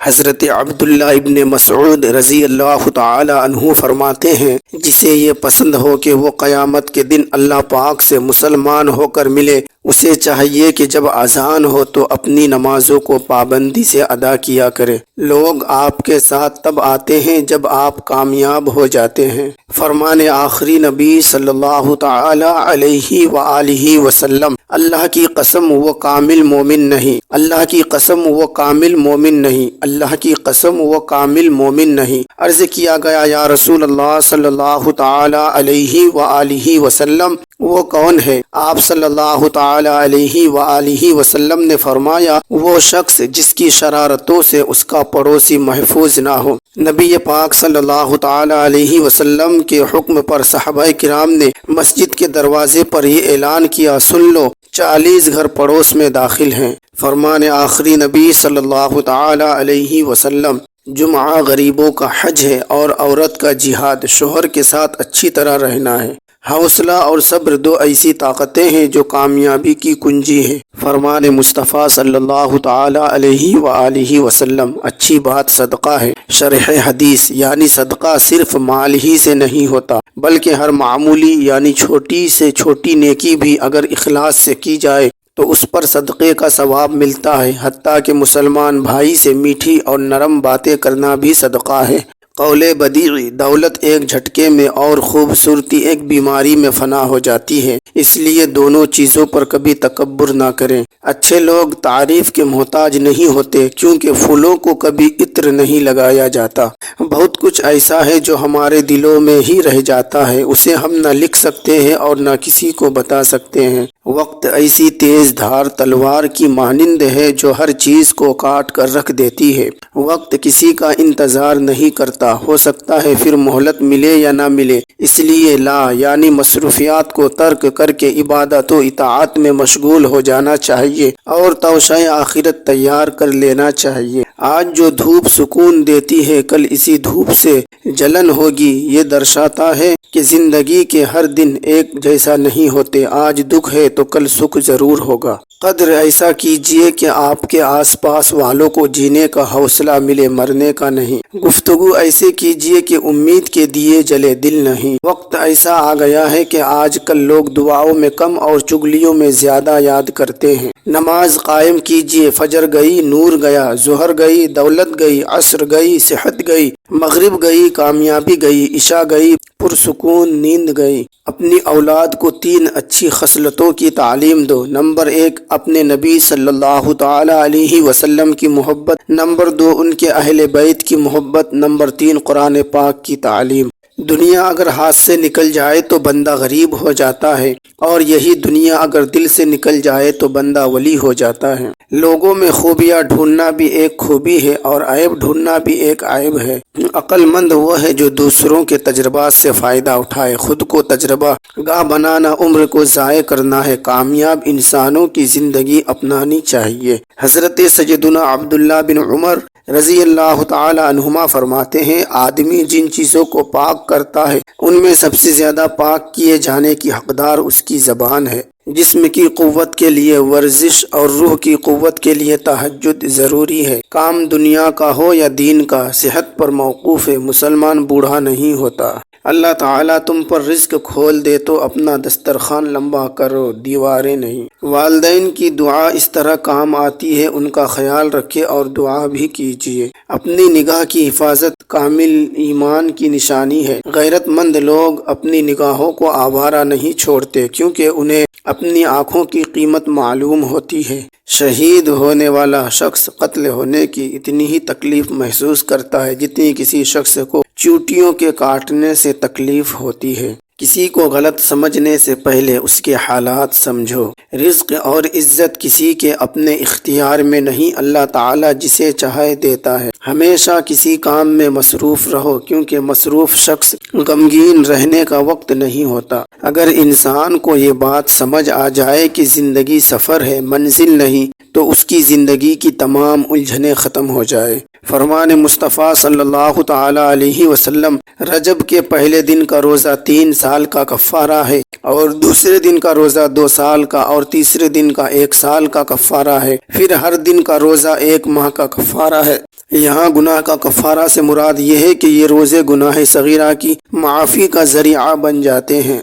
حضرت عبداللہ ابن مسعود رضی اللہ تعالی عنہ فرماتے ہیں، جسے یہ پسند ہو کہ وہ قیامت کے دن اللہ پاک سے مسلمان ہو کر ملے، اسے چاہیے کہ جب اذان ہو تو اپنی نمازوں کو پابندی سے ادا کیا کرے۔ لوگ آپ کے ساتھ تب آتے ہیں جب آپ کامیاب ہو جاتے ہیں۔ فرمان آخری نبی صلی اللہ تعالی علیہ وآلہ وسلم، اللہ کی قسم وہ کامل مومن نہیں، اللہ کی قسم وہ کامل مومن نہیں، اللہ کی قسم وہ کامل مومن نہیں۔ عرض کیا گیا، یا رسول اللہ صلی اللہ تعالی علیہ وآلہ وسلم، وہ کون ہے؟ آپ صلی اللہ تعالی علیہ وآلہ وسلم نے فرمایا، وہ شخص جس کی شرارتوں سے اس کا پڑوسی محفوظ نہ ہو۔ نبی پاک صلی اللہ تعالی علیہ وسلم کے حکم پر صحابہ کرام نے مسجد کے دروازے پر یہ اعلان کیا، سن لو، 40 گھر پڑوس میں داخل ہیں۔ فرمان آخری نبی صلی اللہ تعالی علیہ وسلم، جمعہ غریبوں کا حج ہے اور عورت کا جہاد، شوہر کے ساتھ اچھی طرح رہنا ہے۔ حوصلہ اور صبر دو ایسی طاقتیں ہیں جو کامیابی کی کنجی ہے۔ فرمان مصطفیٰ صلی اللہ تعالی علیہ وآلہ وسلم، اچھی بات صدقہ ہے۔ شرح حدیث، یعنی صدقہ صرف مال ہی سے نہیں ہوتا، بلکہ ہر معمولی یعنی چھوٹی سے چھوٹی نیکی بھی اگر اخلاص سے کی جائے تو اس پر صدقے کا ثواب ملتا ہے۔ حتیٰ کہ مسلمان بھائی سے میٹھی اور نرم باتیں کرنا بھی صدقہ ہے۔ قول بدیعی، دولت ایک جھٹکے میں اور خوبصورتی ایک بیماری میں فنا ہو جاتی ہے، اس لیے دونوں چیزوں پر کبھی تکبر نہ کریں۔ اچھے لوگ تعریف کے محتاج نہیں ہوتے، کیونکہ پھولوں کو کبھی عطر نہیں لگایا جاتا۔ بہت کچھ ایسا ہے جو ہمارے دلوں میں ہی رہ جاتا ہے، اسے ہم نہ لکھ سکتے ہیں اور نہ کسی کو بتا سکتے ہیں۔ وقت ایسی تیز دھار تلوار کی مانند ہے جو ہر چیز کو کاٹ کر رکھ دیتی ہے۔ وقت کسی کا انتظار نہیں کرتا، ہو سکتا ہے پھر مہلت ملے یا نہ ملے، اس لیے یعنی مصروفیات کو ترک کر کے عبادت و اطاعت میں مشغول ہو جانا چاہیے اور توشہ آخرت تیار کر لینا چاہیے۔ آج جو دھوپ سکون دیتی ہے، کل اسی دھوپ سے جلن ہوگی۔ یہ درشاتا ہے کہ زندگی کے ہر دن ایک جیسا نہیں ہوتے، آج دکھ ہے تو کل سکھ ضرور ہوگا۔ قدر ایسا کیجئے کہ آپ کے آس پاس والوں کو جینے کا حوصلہ ملے، مرنے کا نہیں۔ گفتگو ایسے کیجئے کہ امید کے دیے جلے دل نہیں۔ وقت ایسا آ گیا ہے کہ آج کل لوگ دعاؤں میں کم اور چگلیوں میں زیادہ یاد کرتے ہیں۔ نماز قائم کیجئے، فجر گئی نور گیا، ظہر گئی دولت گئی، عصر گئی صحت گئی، مغرب گئی کامیابی گئی، عشاء گئی پرسکون نیند گئی۔ اپنی اولاد کو 3 اچھی خصلتوں کی تعلیم دو۔ نمبر 1، اپنے نبی صلی اللہ تعالی علیہ وسلم کی محبت۔ نمبر 2، ان کے اہل بیت کی محبت۔ نمبر 3، قرآن پاک کی تعلیم۔ دنیا اگر ہاتھ سے نکل جائے تو بندہ غریب ہو جاتا ہے، اور یہی دنیا اگر دل سے نکل جائے تو بندہ ولی ہو جاتا ہے۔ لوگوں میں خوبیاں ڈھونڈنا بھی ایک خوبی ہے اور عیب ڈھونڈنا بھی ایک عیب ہے۔ عقل مند وہ ہے جو دوسروں کے تجربات سے فائدہ اٹھائے، خود کو تجربہ گاہ بنانا عمر کو ضائع کرنا ہے۔ کامیاب انسانوں کی زندگی اپنانی چاہیے۔ حضرت سیدنا عبداللہ بن عمر رضی اللہ تعالی عنہما فرماتے ہیں، آدمی جن چیزوں کو پاک کرتا ہے ان میں سب سے زیادہ پاک کیے جانے کی حقدار اس کی زبان ہے۔ جسم کی قوت کے لیے ورزش اور روح کی قوت کے لیے تہجد ضروری ہے۔ کام دنیا کا ہو یا دین کا، صحت پر موقوف ہے، مسلمان بوڑھا نہیں ہوتا۔ اللہ تعالیٰ تم پر رزق کھول دے تو اپنا دسترخوان لمبا کرو، دیواریں نہیں۔ والدین کی دعا اس طرح کام آتی ہے، ان کا خیال رکھے اور دعا بھی کیجیے۔ اپنی نگاہ کی حفاظت کامل ایمان کی نشانی ہے۔ غیرت مند لوگ اپنی نگاہوں کو آوارہ نہیں چھوڑتے، کیونکہ انہیں اپنی آنکھوں کی قیمت معلوم ہوتی ہے۔ شہید ہونے والا شخص قتل ہونے کی اتنی ہی تکلیف محسوس کرتا ہے جتنی کسی شخص کو چیونٹیوں کے کاٹنے سے تکلیف ہوتی ہے۔ کسی کو غلط سمجھنے سے پہلے اس کے حالات سمجھو۔ رزق اور عزت کسی کے اپنے اختیار میں نہیں، اللہ تعالیٰ جسے چاہے دیتا ہے۔ ہمیشہ کسی کام میں مصروف رہو، کیونکہ مصروف شخص غمگین رہنے کا وقت نہیں ہوتا۔ اگر انسان کو یہ بات سمجھ آ جائے کہ زندگی سفر ہے، منزل نہیں، تو اس کی زندگی کی تمام الجھنیں ختم ہو جائے۔ فرمان مصطفیٰ صلی اللہ تعالی علیہ وسلم، رجب کے پہلے دن کا روزہ 3 سال کا کفارہ ہے، اور دوسرے دن کا روزہ 2 سال کا، اور تیسرے دن کا 1 سال کا کفارہ ہے۔ پھر ہر دن کا روزہ 1 ماہ کا کفارہ ہے۔ یہاں گناہ کا کفارہ سے مراد یہ ہے کہ یہ روزے گناہ صغیرہ کی معافی کا ذریعہ بن جاتے ہیں۔